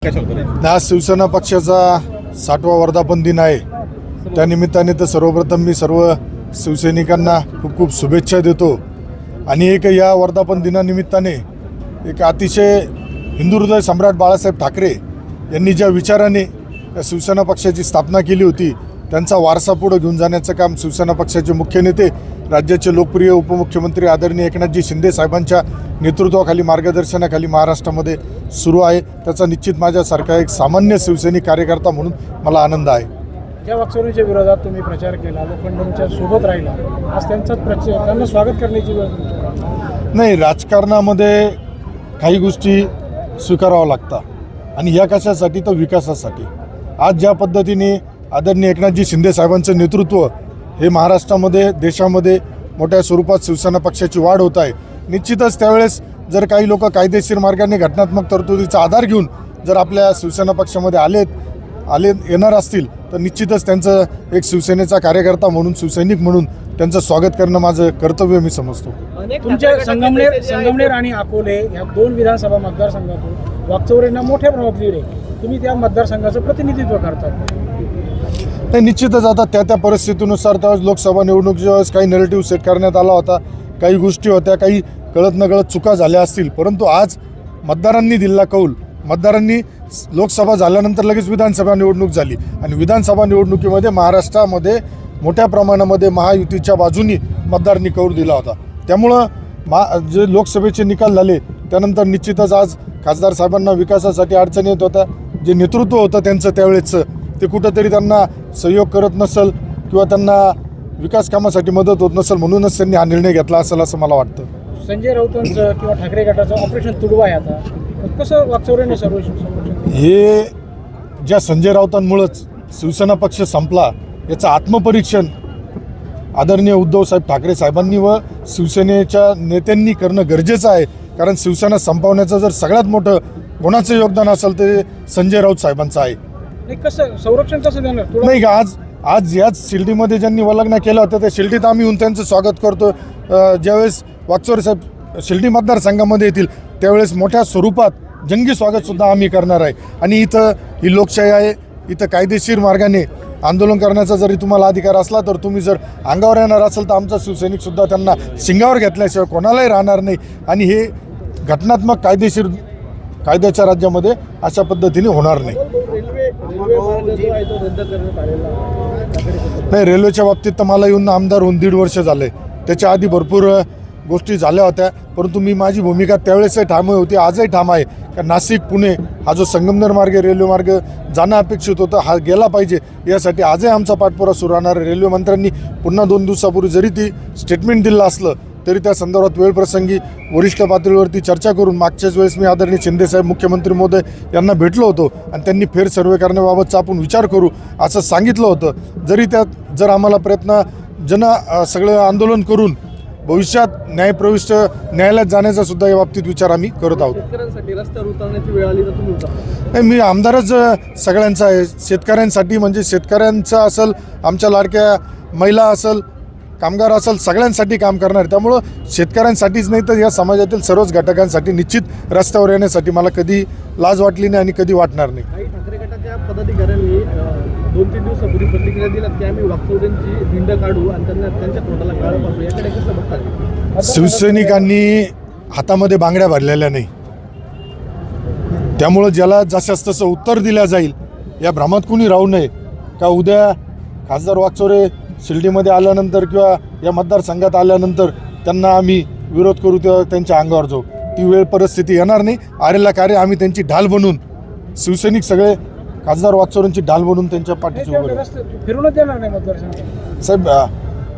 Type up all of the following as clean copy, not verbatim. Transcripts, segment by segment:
आज शिवसेना पक्षाचा 60वा वर्धापन दिन आहे। त्यानिमित्ताने तर सर्वप्रथम मी सर्व शिवसैनिकांना खूप खूप शुभेच्छा देतो आणि एक या वर्धापन दिनानिमित्ताने एक अतिशय हिंदू हृदय सम्राट बाळासाहेब ठाकरे यांनी ज्या विचाराने शिवसेना पक्षाची स्थापना केली होती त्यांचा वारसा पुढे घेऊन जाण्याचं काम शिवसेना पक्षाचे मुख्य नेते राज्याचे लोकप्रिय उपमुख्यमंत्री आदरणीय एकनाथजी शिंदे साहेबांच्या नेतृत्वाखाली मार्गदर्शनाखाली महाराष्ट्रामध्ये सुरू आहे। त्याचा निश्चित माझ्यासारखा एक सामान्य शिवसैनिक कार्यकर्ता म्हणून मला आनंद आहे। ज्या वाकचौरीच्या विरोधात तुम्ही प्रचार केला, लोखंडेंच्या सोबत राहिला, आज त्यांना स्वागत करण्याची वेळ नाही। राजकारणामध्ये काही गोष्टी स्वीकाराव्या लागतात आणि ह्या कशासाठी तर विकासासाठी। आज ज्या पद्धतीने आदरणीय एकनाथजी शिंदे साहेबांचं नेतृत्व हे महाराष्ट्रामध्ये देशामध्ये मोठ्या स्वरूपात शिवसेना पक्षाची वाढ होत आहे, निश्चितच त्यावेळेस जर काही लोक कायदेशीर मार्गाने घटनात्मक तरतुदीचा आधार घेऊन जर आपल्या शिवसेना पक्षामध्ये येणार असतील तर निश्चितच त्यांचं एक शिवसेनेचा कार्यकर्ता म्हणून शिवसैनिक म्हणून त्यांचं स्वागत करणं माझं कर्तव्य मी समजतो। तुमच्या संगमनेर आणि अकोले या दोन विधानसभा मतदारसंघातून वाकचौरींना मोठ्या प्रमाणात लीड आहे, तुम्ही त्या मतदारसंघाचं प्रतिनिधित्व करतात। नाही, निश्चितच आता त्या परिस्थितीनुसार त्यावेळेस लोकसभा निवडणूक ज्यावेळेस काही नॅरेटिव्ह सेट करण्यात आला होता, काही गोष्टी होत्या, काही कळत नकळत चुका झाल्या असतील, परंतु आज मतदारांनी दिलेला कौल, मतदारांनी लोकसभा झाल्यानंतर लगेच विधानसभा निवडणूक झाली आणि विधानसभा निवडणुकीमध्ये महाराष्ट्रामध्ये मोठ्या प्रमाणामध्ये महायुतीच्या बाजूनी मतदारांनी कौल दिला होता। त्यामुळं जे लोकसभेचे निकाल झाले त्यानंतर निश्चितच आज खासदार साहेबांना विकासासाठी अडचणी येत होत्या, जे नेतृत्व होतं त्यांचं त्यावेळेचं ते कुठंतरी त्यांना सहयोग करत नसेल किंवा त्यांना विकास कामासाठी मदत होत नसेल, म्हणूनच त्यांनी हा निर्णय घेतला असेल असं मला वाटतं। संजय राऊतांचं किंवा ठाकरे गटाचं ऑपरेशन तुडवा आहे, आता कसं वाकचौरीने हे ज्या संजय राऊतांमुळेच शिवसेना पक्ष संपला याचं आत्मपरीक्षण आदरणीय उद्धव साहेब ठाकरे साहेबांनी व शिवसेनेच्या नेत्यांनी करणं गरजेचं आहे। कारण शिवसेना संपवण्याचं जर सगळ्यात मोठं कोणाचं योगदान असेल ते संजय राऊत साहेबांचं आहे। कसं संरक्षण कसं देणार नाही का? आज याच शिल्डीमध्ये ज्यांनी वल्गना केला होता त्या शिल्डीत आम्ही येऊन त्यांचं स्वागत करतो। ज्यावेळेस वाकचौरे साहेब शिल्डी मतदारसंघामध्ये येतील त्यावेळेस मोठ्या स्वरूपात जंगी स्वागतसुद्धा आम्ही करणार आहे। आणि इथं ही लोकशाही आहे, इथं कायदेशीर मार्गाने आंदोलन करण्याचा जरी तुम्हाला अधिकार असला तर तुम्ही जर अंगावर येणार असेल तर आमचा शिवसैनिकसुद्धा त्यांना शिंगावर घेतल्याशिवाय कोणालाही राहणार नाही आणि हे घटनात्मक कायदेशीर कायद्याच्या राज्यामध्ये अशा पद्धतीने होणार नाही। नाही, रेल्वेच्या बाबतीत तर मला येऊन आमदार होऊन 1.5 वर्ष झाले, त्याच्या आधी भरपूर गोष्टी झाल्या होत्या, परंतु मी माझी भूमिका त्यावेळेसही ठाम होती, आजही ठाम आहे का नाशिक पुणे हा जो संगमनेर मार्ग रेल्वे मार्ग जाणं अपेक्षित होतं हा गेला पाहिजे, यासाठी आजही आमचा पाठपुरावा सुरू राहणार। रेल्वे मंत्र्यांनी पुन्हा 2 दिवसापूर्वी जरी ती स्टेटमेंट दिलं असलं तरी त्या संदर्भात वेळप्रसंगी वरिष्ठ पातळीवरती चर्चा करून मागच्याच वेळेस मी आदरणीय शिंदेसाहेब मुख्यमंत्री महोदय यांना भेटलो होतो आणि त्यांनी फेर सर्वे करण्याबाबतचा आपण विचार करू असं सांगितलं होतं। जर आम्हाला प्रयत्न सगळं आंदोलन करून भविष्यात न्यायप्रविष्ट न्यायालयात जाण्याचा सुद्धा या बाबतीत विचार आम्ही करत आहोत। शेतकऱ्यांसाठी रस्त्यावर उतरण्याची वेळ आली तर तुम्ही नाही, मी आमदारच सगळ्यांचा आहे। शेतकऱ्यांसाठी म्हणजे शेतकऱ्यांचं असेल, आमच्या लाडक्या महिला असेल, कामगार असेल, सगळ्यांसाठी काम करणार। त्यामुळं शेतकऱ्यांसाठीच नाही तर या समाजातील सर्वच घटकांसाठी निश्चित रस्त्यावर येण्यासाठी मला कधी लाज वाटली नाही आणि कधी वाटणार नाही। काही ठाकरे गटाच्या पदाधिकाऱ्यांनी 2-3 दिवसापूर्वी प्रतिक्रिया दिल्यात की आम्ही वाकचौरींची भिंड काढू आणि त्यांच्या तोंडाला काळं पासू, याकडे कसं बघतात? शिवसैनिकांनी हातामध्ये बांगड्या भरलेल्या नाही, त्यामुळं ज्याला जशास तसं उत्तर दिलं जाईल या भ्रमात कुणी राहू नये का उद्या खासदार वाकचौरे शिर्डीमध्ये आल्यानंतर किंवा या मतदारसंघात आल्यानंतर त्यांना आम्ही विरोध करू तेव्हा त्यांच्या अंगावर जाऊ, ती वेळ परिस्थिती येणार नाही। आरेला कार्य आम्ही त्यांची ढाल बनून शिवसैनिक सगळे खासदार वाकचौरेंची ढाल बनून त्यांच्या पाठीशी उभे फिरूनच देणार नाही मतदारसंघ साहेब।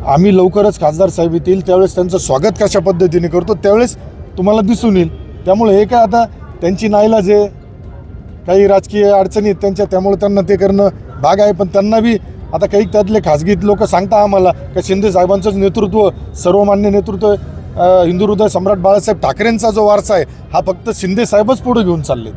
आम्ही लवकरच खासदार साहेब येतील त्यावेळेस त्यांचं स्वागत कशा पद्धतीने करतो त्यावेळेस तुम्हाला दिसून येईल। त्यामुळे हे काय आता त्यांची नाईलाज आहे, काही राजकीय अडचणी आहेत त्यांच्या, त्यामुळे त्यांना ते करणं भाग आहे। पण त्यांना बी आता काही त्यातले खाजगी लोक सांगता आम्हाला का शिंदे साहेबांचंच नेतृत्व सर्वमान्य नेतृत्व हिंदू हृदय सम्राट बाळासाहेब ठाकरेंचा जो वारसा आहे हा फक्त शिंदे साहेबच पुढे घेऊन चालले।